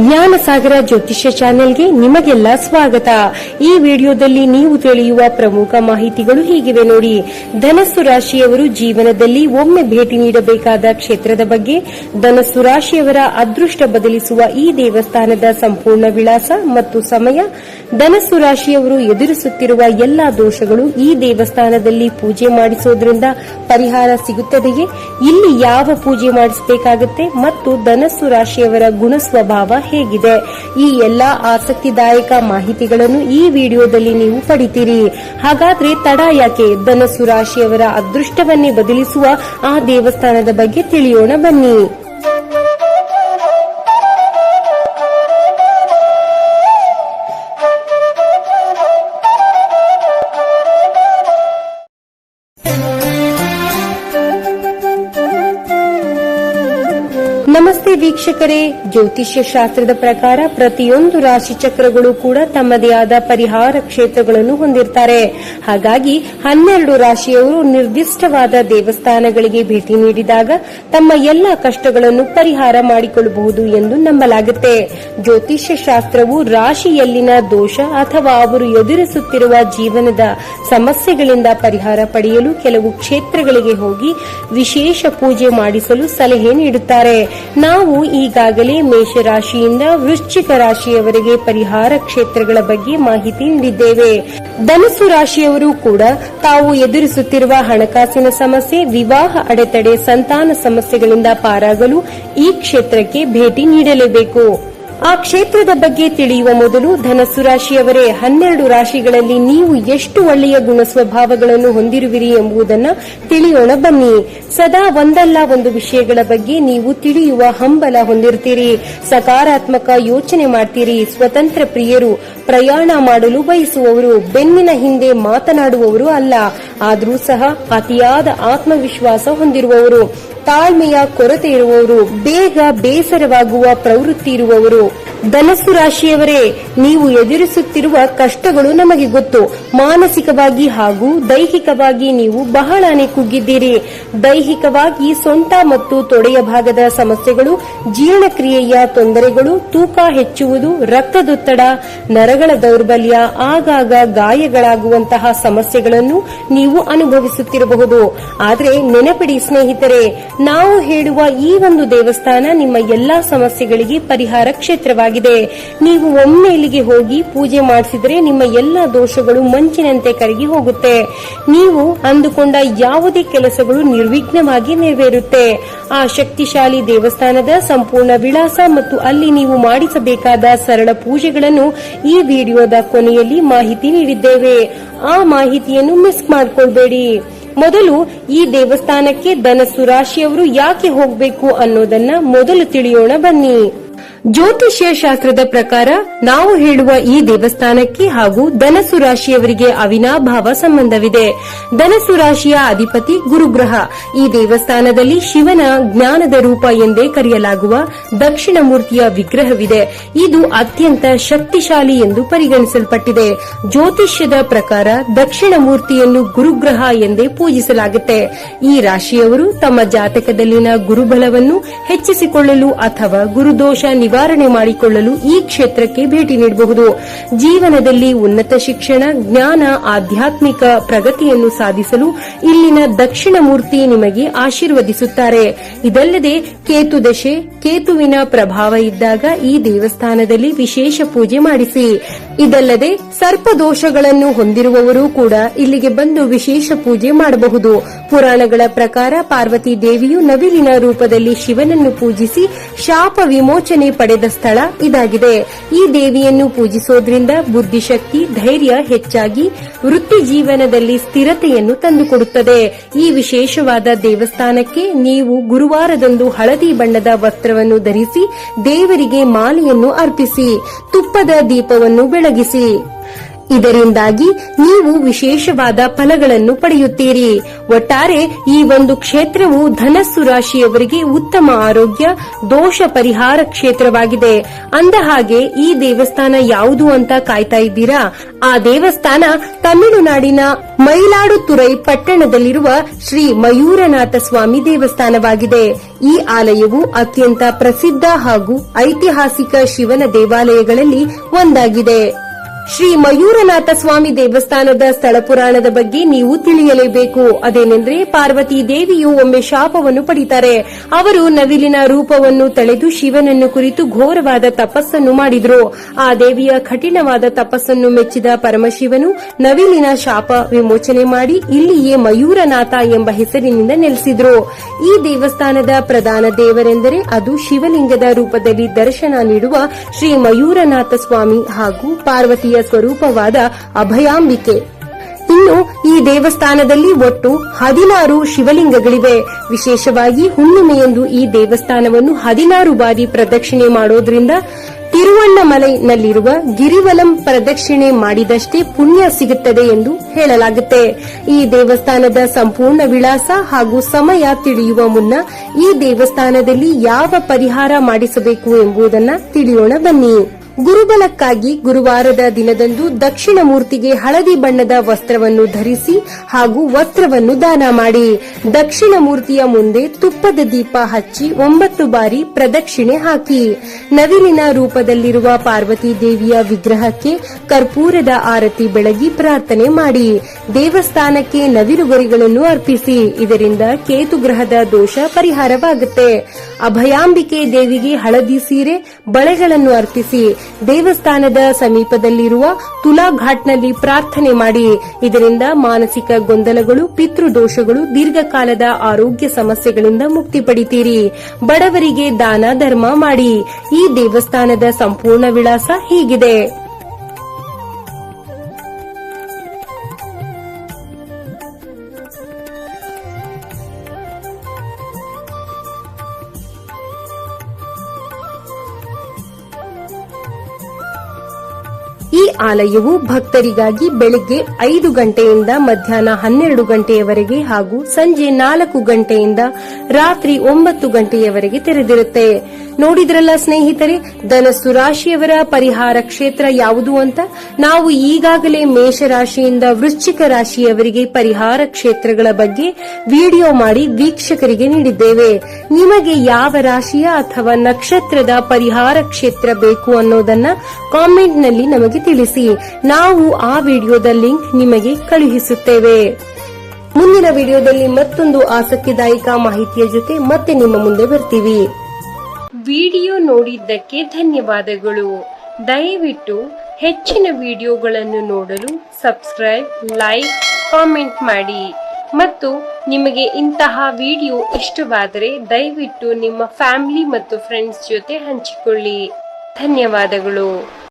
ಜ್ಞಾನಸಾಗರ ಜ್ಯೋತಿಷ್ಯ ಚಾನೆಲ್ಗೆ ನಿಮಗೆಲ್ಲ ಸ್ವಾಗತ. ಈ ವಿಡಿಯೋದಲ್ಲಿ ನೀವು ತಿಳಿಯುವ ಪ್ರಮುಖ ಮಾಹಿತಿಗಳು ಹೀಗಿವೆ ನೋಡಿ. ಧನಸ್ಸು ರಾಶಿಯವರು ಜೀವನದಲ್ಲಿ ಒಮ್ಮೆ ಭೇಟಿ ನೀಡಬೇಕಾದ ಕ್ಷೇತ್ರದ ಬಗ್ಗೆ, ಧನಸ್ಸು ರಾಶಿಯವರ ಅದೃಷ್ಟ ಬದಲಿಸುವ ಈ ದೇವಸ್ಥಾನದ ಸಂಪೂರ್ಣ ವಿಳಾಸ ಮತ್ತು ಸಮಯ, ಧನಸ್ಸು ರಾಶಿಯವರು ಎದುರಿಸುತ್ತಿರುವ ಎಲ್ಲಾ ದೋಷಗಳು ಈ ದೇವಸ್ಥಾನದಲ್ಲಿ ಪೂಜೆ ಮಾಡಿಸೋದ್ರಿಂದ ಪರಿಹಾರ ಸಿಗುತ್ತದೆಯೇ, ಇಲ್ಲಿ ಯಾವ ಪೂಜೆ ಮಾಡಿಸಬೇಕಾಗುತ್ತೆ ಮತ್ತು ಧನಸ್ಸು ರಾಶಿಯವರ ಗುಣ ಸ್ವಭಾವ ಹೇಗಿದೆ, ಈ ಎಲ್ಲಾ ಆಸಕ್ತಿದಾಯಕ ಮಾಹಿತಿಗಳನ್ನು ಈ ವಿಡಿಯೋದಲ್ಲಿ ನೀವು ಪಡಿತೀರಿ. ಹಾಗಾದ್ರೆ ತಡ ಯಾಕೆ, ಧನಸ್ಸು ರಾಶಿಯವರ ಅದೃಷ್ಟವನ್ನೇ ಬದಲಿಸುವ ಆ ದೇವಸ್ಥಾನದ ಬಗ್ಗೆ ತಿಳಿಯೋಣ ಬನ್ನಿ. ನಮಸ್ತೆ ವೀಕ್ಷಕರೇ, ಜ್ಯೋತಿಷ್ಯ ಶಾಸ್ತ್ರದ ಪ್ರಕಾರ ಪ್ರತಿಯೊಂದು ರಾಶಿ ಚಕ್ರಗಳು ಕೂಡ ತಮ್ಮದೇ ಆದ ಪರಿಹಾರ ಕ್ಷೇತ್ರಗಳನ್ನು ಹೊಂದಿರುತ್ತಾರೆ. ಹಾಗಾಗಿ 12 ರಾಶಿಯವರು ನಿರ್ದಿಷ್ಟವಾದ ದೇವಸ್ಥಾನಗಳಿಗೆ ಭೇಟಿ ನೀಡಿದಾಗ ತಮ್ಮ ಎಲ್ಲಾ ಕಷ್ಟಗಳನ್ನು ಪರಿಹಾರ ಮಾಡಿಕೊಳ್ಳಬಹುದು ಎಂದು ನಂಬಲಾಗುತ್ತೆ. ಜ್ಯೋತಿಷ್ಯ ಶಾಸ್ತ್ರವು ರಾಶಿಯಲ್ಲಿನ ದೋಷ ಅಥವಾ ಅವರು ಎದುರಿಸುತ್ತಿರುವ ಜೀವನದ ಸಮಸ್ಯೆಗಳಿಂದ ಪರಿಹಾರ ಪಡೆಯಲು ಕೆಲವು ಕ್ಷೇತ್ರಗಳಿಗೆ ಹೋಗಿ ವಿಶೇಷ ಪೂಜೆ ಮಾಡಿಸಲು ಸಲಹೆ ನೀಡುತ್ತಾರೆ. ನಾವು ಈಗಾಗಲೇ ಮೇಷರಾಶಿಯಿಂದ ವೃಶ್ಚಿಕ ರಾಶಿಯವರೆಗೆ ಪರಿಹಾರ ಕ್ಷೇತ್ರಗಳ ಬಗ್ಗೆ ಮಾಹಿತಿ ನೀಡಿದ್ದೇವೆ. ಧನಸ್ಸು ರಾಶಿಯವರು ಕೂಡ ತಾವು ಎದುರಿಸುತ್ತಿರುವ ಹಣಕಾಸಿನ ಸಮಸ್ಯೆ, ವಿವಾಹ ಅಡೆತಡೆ, ಸಂತಾನ ಸಮಸ್ಯೆಗಳಿಂದ ಪಾರಾಗಲು ಈ ಕ್ಷೇತ್ರಕ್ಕೆ ಭೇಟಿ ನೀಡಲೇಬೇಕು. ಆ ಕ್ಷೇತ್ರದ ಬಗ್ಗೆ ತಿಳಿಯುವ ಮೊದಲು ಧನಸ್ಸು ರಾಶಿಯವರೇ, 12 ರಾಶಿಗಳಲ್ಲಿ ನೀವು ಎಷ್ಟು ಒಳ್ಳೆಯ ಗುಣ ಸ್ವಭಾವಗಳನ್ನು ಹೊಂದಿರುವಿರಿ ಎಂಬುದನ್ನು ತಿಳಿಯೋಣ ಬನ್ನಿ. ಸದಾ ಒಂದಲ್ಲ ಒಂದು ವಿಷಯಗಳ ಬಗ್ಗೆ ನೀವು ತಿಳಿಯುವ ಹಂಬಲ ಹೊಂದಿರುತ್ತೀರಿ, ಸಕಾರಾತ್ಮಕ ಯೋಚನೆ ಮಾಡ್ತೀರಿ, ಸ್ವತಂತ್ರ ಪ್ರಿಯರು, ಪ್ರಯಾಣ ಮಾಡಲು ಬಯಸುವವರು, ಬೆನ್ನಿನ ಹಿಂದೆ ಮಾತನಾಡುವವರು ಅಲ್ಲ, ಆದರೂ ಸಹ ಅತಿಯಾದ ಆತ್ಮವಿಶ್ವಾಸ ಹೊಂದಿರುವವರು, ತಾಳ್ಮೆಯ ಕೊರತೆ ಇರುವವರು, ಬೇಗ ಬೇಸರವಾಗುವ ಪ್ರವೃತ್ತಿ ಇರುವವರು. ಧನಸ್ಸು ರಾಶಿಯವರೇ, ನೀವು ಎದುರಿಸುತ್ತಿರುವ ಕಷ್ಟಗಳು ನಮಗೆ ಗೊತ್ತು. ಮಾನಸಿಕವಾಗಿ ಹಾಗೂ ದೈಹಿಕವಾಗಿ ನೀವು ಬಹಳನೇ ಕುಗ್ಗಿದ್ದೀರಿ. ದೈಹಿಕವಾಗಿ ಸೊಂಟ ಮತ್ತು ತೊಡೆಯ ಭಾಗದ ಸಮಸ್ಯೆಗಳು, ಜೀರ್ಣಕ್ರಿಯೆಯ ತೊಂದರೆಗಳು, ತೂಕ ಹೆಚ್ಚುವುದು, ರಕ್ತದೊತ್ತಡ, ನರಗಳ ದೌರ್ಬಲ್ಯ, ಆಗಾಗ ಗಾಯಗಳಾಗುವಂತಹ ಸಮಸ್ಯೆಗಳನ್ನು ನೀವು ಅನುಭವಿಸುತ್ತಿರಬಹುದು. ಆದರೆ ನೆನಪಿಡಿ ಸ್ನೇಹಿತರೆ, ನಾವು ಹೇಳುವ ಈ ಒಂದು ದೇವಸ್ಥಾನ ನಿಮ್ಮ ಎಲ್ಲಾ ಸಮಸ್ಯೆಗಳಿಗೆ ಪರಿಹಾರ ಕ್ಷೇತ್ರವಾಗಿದೆ. ನೀವು ಒಮ್ಮೆ ಇಲ್ಲಿಗೆ ಹೋಗಿ ಪೂಜೆ ಮಾಡಿಸಿದರೆ ನಿಮ್ಮ ಎಲ್ಲಾ ದೋಷಗಳು ಮಂಚಿನಂತೆ ಕರಗಿ ಹೋಗುತ್ತೆ. ನೀವು ಅಂದುಕೊಂಡ ಯಾವುದೇ ಕೆಲಸಗಳು ನಿರ್ವಿಘ್ನವಾಗಿ ನೆರವೇರುತ್ತೆ. ಆ ಶಕ್ತಿಶಾಲಿ ದೇವಸ್ಥಾನದ ಸಂಪೂರ್ಣ ವಿಳಾಸ ಮತ್ತು ಅಲ್ಲಿ ನೀವು ಮಾಡಿಸಬೇಕಾದ ಸರಳ ಪೂಜೆಗಳನ್ನು ಈ ವಿಡಿಯೋದ ಕೊನೆಯಲ್ಲಿ ಮಾಹಿತಿ ನೀಡಿದ್ದೇವೆ. ಆ ಮಾಹಿತಿಯನ್ನು ಮಿಸ್ ಮಾಡಿಕೊಳ್ಳಬೇಡಿ. ಮೊದಲು ಈ ದೇವಸ್ಥಾನಕ್ಕೆ ಧನಸ್ಸು ರಾಶಿಯವರು ಯಾಕೆ ಹೋಗಬೇಕು ಅನ್ನೋದನ್ನ ಮೊದಲು ತಿಳಿಯೋಣ ಬನ್ನಿ. ಜ್ಯೋತಿಷ್ಯ ಶಾಸ್ತ್ರದ ಪ್ರಕಾರ ನಾವು ಹೇಳುವ ಈ ದೇವಸ್ಥಾನಕ್ಕೆ ಹಾಗೂ ಧನಸ್ಸು ರಾಶಿಯವರಿಗೆ ಅವಿನಾಭಾವ ಸಂಬಂಧವಿದೆ. ಧನಸ್ಸು ರಾಶಿಯ ಅಧಿಪತಿ ಗುರುಗ್ರಹ. ಈ ದೇವಸ್ಥಾನದಲ್ಲಿ ಶಿವನ ಜ್ಞಾನದ ರೂಪ ಎಂದೇ ಕರೆಯಲಾಗುವ ದಕ್ಷಿಣ ಮೂರ್ತಿಯ ವಿಗ್ರಹವಿದೆ. ಇದು ಅತ್ಯಂತ ಶಕ್ತಿಶಾಲಿ ಎಂದು ಪರಿಗಣಿಸಲ್ಪಟ್ಟಿದೆ. ಜ್ಯೋತಿಷ್ಯದ ಪ್ರಕಾರ ದಕ್ಷಿಣ ಮೂರ್ತಿಯನ್ನು ಗುರುಗ್ರಹ ಎಂದೇ ಪೂಜಿಸಲಾಗುತ್ತೆ. ಈ ರಾಶಿಯವರು ತಮ್ಮ ಜಾತಕದಲ್ಲಿನ ಗುರುಬಲವನ್ನು ಹೆಚ್ಚಿಸಿಕೊಳ್ಳಲು ಅಥವಾ ಗುರುದೋಷ ನಿವಾರಣೆ ಮಾಡಿಕೊಳ್ಳಲು ಈ ಕ್ಷೇತ್ರಕ್ಕೆ ಭೇಟಿ ನೀಡಬಹುದು. ಜೀವನದಲ್ಲಿ ಉನ್ನತ ಶಿಕ್ಷಣ, ಜ್ಞಾನ, ಆಧ್ಯಾತ್ಮಿಕ ಪ್ರಗತಿಯನ್ನು ಸಾಧಿಸಲು ಇಲ್ಲಿನ ದಕ್ಷಿಣ ಮೂರ್ತಿ ನಿಮಗೆ ಆಶೀರ್ವದಿಸುತ್ತಾರೆ. ಇದಲ್ಲದೆ ಕೇತು ದಶೆ, ಕೇತುವಿನ ಪ್ರಭಾವ ಇದ್ದಾಗ ಈ ದೇವಸ್ಥಾನದಲ್ಲಿ ವಿಶೇಷ ಪೂಜೆ ಮಾಡಿಸಿ. ಇದಲ್ಲದೆ ಸರ್ಪದೋಷಗಳನ್ನು ಹೊಂದಿರುವವರು ಕೂಡ ಇಲ್ಲಿಗೆ ಬಂದು ವಿಶೇಷ ಪೂಜೆ ಮಾಡಬಹುದು. ಪುರಾಣಗಳ ಪ್ರಕಾರ ಪಾರ್ವತಿ ದೇವಿಯು ನವಿಲಿನ ರೂಪದಲ್ಲಿ ಶಿವನನ್ನು ಪೂಜಿಸಿ ಶಾಪ ವಿಮೋಚನೆ ಪಡೆದ ಸ್ಥಳ ಇದಾಗಿದೆ. ಈ ದೇವಿಯನ್ನು ಪೂಜಿಸೋದ್ರಿಂದ ಬುದ್ಧಿಶಕ್ತಿ, ಧೈರ್ಯ ಹೆಚ್ಚಾಗಿ ವೃತ್ತಿ ಜೀವನದಲ್ಲಿ ಸ್ಥಿರತೆಯನ್ನು ತಂದುಕೊಡುತ್ತದೆ. ಈ ವಿಶೇಷವಾದ ದೇವಸ್ಥಾನಕ್ಕೆ ನೀವು ಗುರುವಾರದಂದು ಹಳದಿ ಬಣ್ಣದ ವಸ್ತ್ರವನ್ನು ಧರಿಸಿ ದೇವರಿಗೆ ಮಾಲೆಯನ್ನು ಅರ್ಪಿಸಿ ತುಪ್ಪದ ದೀಪವನ್ನು ಬೆಳಗಿಸಿ. ಇದರಿಂದಾಗಿ ನೀವು ವಿಶೇಷವಾದ ಫಲಗಳನ್ನು ಪಡೆಯುತ್ತೀರಿ. ಒಟ್ಟಾರೆ ಈ ಒಂದು ಕ್ಷೇತ್ರವು ಧನಸ್ಸು ರಾಶಿಯವರಿಗೆ ಉತ್ತಮ ಆರೋಗ್ಯ, ದೋಷ ಪರಿಹಾರ ಕ್ಷೇತ್ರವಾಗಿದೆ. ಅಂದ ಹಾಗೆ ಈ ದೇವಸ್ಥಾನ ಯಾವುದು ಅಂತ ಕಾಯ್ತಾ ಇದ್ದೀರಾ? ಆ ದೇವಸ್ಥಾನ ತಮಿಳುನಾಡಿನ ಮಯಿಲಾಡುತುರೈ ಪಟ್ಟಣದಲ್ಲಿರುವ ಶ್ರೀ ಮಯೂರನಾಥ ಸ್ವಾಮಿ ದೇವಸ್ಥಾನವಾಗಿದೆ. ಈ ಆಲಯವು ಅತ್ಯಂತ ಪ್ರಸಿದ್ಧ ಹಾಗೂ ಐತಿಹಾಸಿಕ ಶಿವನ ದೇವಾಲಯಗಳಲ್ಲಿ ಒಂದಾಗಿದೆ. ಶ್ರೀ ಮಯೂರನಾಥ ಸ್ವಾಮಿ ದೇವಸ್ಥಾನದ ಸ್ಥಳ ಪುರಾಣದ ಬಗ್ಗೆ ನೀವು ತಿಳಿಯಲೇಬೇಕು. ಅದೇನೆಂದ್ರೆ, ಪಾರ್ವತಿ ದೇವಿಯು ಒಮ್ಮೆ ಶಾಪವನ್ನು ಪಡಿತಾರೆ. ಅವರು ನವಿಲಿನ ರೂಪವನ್ನು ತಳೆದು ಶಿವನನ್ನು ಕುರಿತು ಘೋರವಾದ ತಪಸ್ಸನ್ನು ಮಾಡಿದ್ರು. ಆ ದೇವಿಯ ಕಠಿಣವಾದ ತಪಸ್ಸನ್ನು ಮೆಚ್ಚಿದ ಪರಮಶಿವನು ನವಿಲಿನ ಶಾಪ ವಿಮೋಚನೆ ಮಾಡಿ ಇಲ್ಲಿಯೇ ಮಯೂರನಾಥ ಎಂಬ ಹೆಸರಿನಿಂದ ನೆಲೆಸಿದ್ರು. ಈ ದೇವಸ್ಥಾನದ ಪ್ರಧಾನ ದೇವರೆಂದರೆ ಅದು ಶಿವಲಿಂಗದ ರೂಪದಲ್ಲಿ ದರ್ಶನ ನೀಡುವ ಶ್ರೀ ಮಯೂರನಾಥ ಸ್ವಾಮಿ ಹಾಗೂ ಪಾರ್ವತಿಯ ಸ್ವರೂಪವಾದ ಅಭಯಾಂಬಿಕೆ. ಇನ್ನು ಈ ದೇವಸ್ಥಾನದಲ್ಲಿ ಒಟ್ಟು 16 ಶಿವಲಿಂಗಗಳಿವೆ. ವಿಶೇಷವಾಗಿ ಹುಣ್ಣಿಮೆಯಂದು ಈ ದೇವಸ್ಥಾನವನ್ನು 16 ಬಾರಿ ಪ್ರದಕ್ಷಿಣೆ ಮಾಡೋದ್ರಿಂದ ತಿರುವಣ್ಣಮಲೈನಲ್ಲಿರುವ ಗಿರಿವಲಂ ಪ್ರದಕ್ಷಿಣೆ ಮಾಡಿದಷ್ಟೇ ಪುಣ್ಯ ಸಿಗುತ್ತದೆ ಎಂದು ಹೇಳಲಾಗುತ್ತೆ. ಈ ದೇವಸ್ಥಾನದ ಸಂಪೂರ್ಣ ವಿಳಾಸ ಹಾಗೂ ಸಮಯ ತಿಳಿಯುವ ಮುನ್ನ ಈ ದೇವಸ್ಥಾನದಲ್ಲಿ ಯಾವ ಪರಿಹಾರ ಮಾಡಿಸಬೇಕು ಎಂಬುದನ್ನು ತಿಳಿಯೋಣ ಬನ್ನಿ. ಗುರುಬಲಕ್ಕಾಗಿ ಗುರುವಾರದ ದಿನದಂದು ದಕ್ಷಿಣ ಮೂರ್ತಿಗೆ ಹಳದಿ ಬಣ್ಣದ ವಸ್ತ್ರವನ್ನು ಧರಿಸಿ ಹಾಗೂ ವಸ್ತ್ರವನ್ನು ದಾನ ಮಾಡಿ. ದಕ್ಷಿಣ ಮೂರ್ತಿಯ ಮುಂದೆ ತುಪ್ಪದ ದೀಪ ಹಚ್ಚಿ 9 ಬಾರಿ ಪ್ರದಕ್ಷಿಣೆ ಹಾಕಿ. ನವಿಲಿನ ರೂಪದಲ್ಲಿರುವ ಪಾರ್ವತಿ ದೇವಿಯ ವಿಗ್ರಹಕ್ಕೆ ಕರ್ಪೂರದ ಆರತಿ ಬೆಳಗಿ ಪ್ರಾರ್ಥನೆ ಮಾಡಿ. ದೇವಸ್ಥಾನಕ್ಕೆ ನವಿಲುಗರಿಗಳನ್ನು ಅರ್ಪಿಸಿ. ಇದರಿಂದ ಕೇತುಗ್ರಹದ ದೋಷ ಪರಿಹಾರವಾಗುತ್ತೆ. ಅಭಯಾಂಬಿಕೆ ದೇವಿಗೆ ಹಳದಿ ಸೀರೆ, ಬಳೆಗಳನ್ನು ಅರ್ಪಿಸಿ. ದೇವಸ್ಥಾನದ ಸಮೀಪದಲ್ಲಿರುವ ತುಲಾ ಘಾಟ್ನಲ್ಲಿ ಪ್ರಾರ್ಥನೆ ಮಾಡಿ. ಇದರಿಂದ ಮಾನಸಿಕ ಗೊಂದಲಗಳು, ಪಿತೃದೋಷಗಳು, ದೀರ್ಘಕಾಲದ ಆರೋಗ್ಯ ಸಮಸ್ಯೆಗಳಿಂದ ಮುಕ್ತಿ ಪಡಿತೀರಿ. ಬಡವರಿಗೆ ದಾನ ಧರ್ಮ ಮಾಡಿ. ಈ ದೇವಸ್ಥಾನದ ಸಂಪೂರ್ಣ ವಿಳಾಸ ಹೀಗಿದೆ. ಈ ಆಲಯವು ಭಕ್ತರಿಗಾಗಿ ಬೆಳಿಗ್ಗೆ 5 ಗಂಟೆಯಿಂದ ಮಧ್ಯಾಹ್ನ 12 ಗಂಟೆಯವರೆಗೆ ಹಾಗೂ ಸಂಜೆ 4 ಗಂಟೆಯಿಂದ ರಾತ್ರಿ 9 ಗಂಟೆಯವರೆಗೆ ತೆರೆದಿರುತ್ತೆ. ನೋಡಿದ್ರಲ್ಲ ಸ್ನೇಹಿತರೆ, ಧನಸ್ಸು ರಾಶಿಯವರ ಪರಿಹಾರ ಕ್ಷೇತ್ರ ಯಾವುದು ಅಂತ. ನಾವು ಈಗಾಗಲೇ ಮೇಷರಾಶಿಯಿಂದ ವೃಶ್ಚಿಕ ರಾಶಿಯವರಿಗೆ ಪರಿಹಾರ ಕ್ಷೇತ್ರಗಳ ಬಗ್ಗೆ ವಿಡಿಯೋ ಮಾಡಿ ವೀಕ್ಷಕರಿಗೆ ನೀಡಿದ್ದೇವೆ. ನಿಮಗೆ ಯಾವ ರಾಶಿಯ ಅಥವಾ ನಕ್ಷತ್ರದ ಪರಿಹಾರ ಕ್ಷೇತ್ರ ಬೇಕು ಅನ್ನೋದನ್ನ ಕಾಮೆಂಟ್ನಲ್ಲಿ ನಮಗೆ ತಿಳಿಸಿ. ನಾವು ಆ ವಿಡಿಯೋದ ಲಿಂಕ್ ನಿಮಗೆ ಕಳುಹಿಸುತ್ತೇವೆ. ಮುಂದಿನ ವಿಡಿಯೋದಲ್ಲಿ ಮತ್ತೊಂದು ಆಸಕ್ತಿದಾಯಕ ಮಾಹಿತಿಯ ಜೊತೆ ಮತ್ತೆ ನಿಮ್ಮ ಮುಂದೆ ಬರ್ತೀವಿ. ವಿಡಿಯೋ ನೋಡಿದ್ದಕ್ಕೆ ಧನ್ಯವಾದಗಳು. ದಯವಿಟ್ಟು ಹೆಚ್ಚಿನ ವಿಡಿಯೋಗಳನ್ನು ನೋಡಲು ಸಬ್ಸ್ಕ್ರೈಬ್, ಲೈಕ್, ಕಾಮೆಂಟ್ ಮಾಡಿ. ಮತ್ತು ನಿಮಗೆ ಇಂತಹ ವಿಡಿಯೋ ಇಷ್ಟವಾದರೆ ದಯವಿಟ್ಟು ನಿಮ್ಮ ಫ್ಯಾಮಿಲಿ ಮತ್ತು ಫ್ರೆಂಡ್ಸ್ ಜೊತೆ ಹಂಚಿಕೊಳ್ಳಿ. ಧನ್ಯವಾದಗಳು.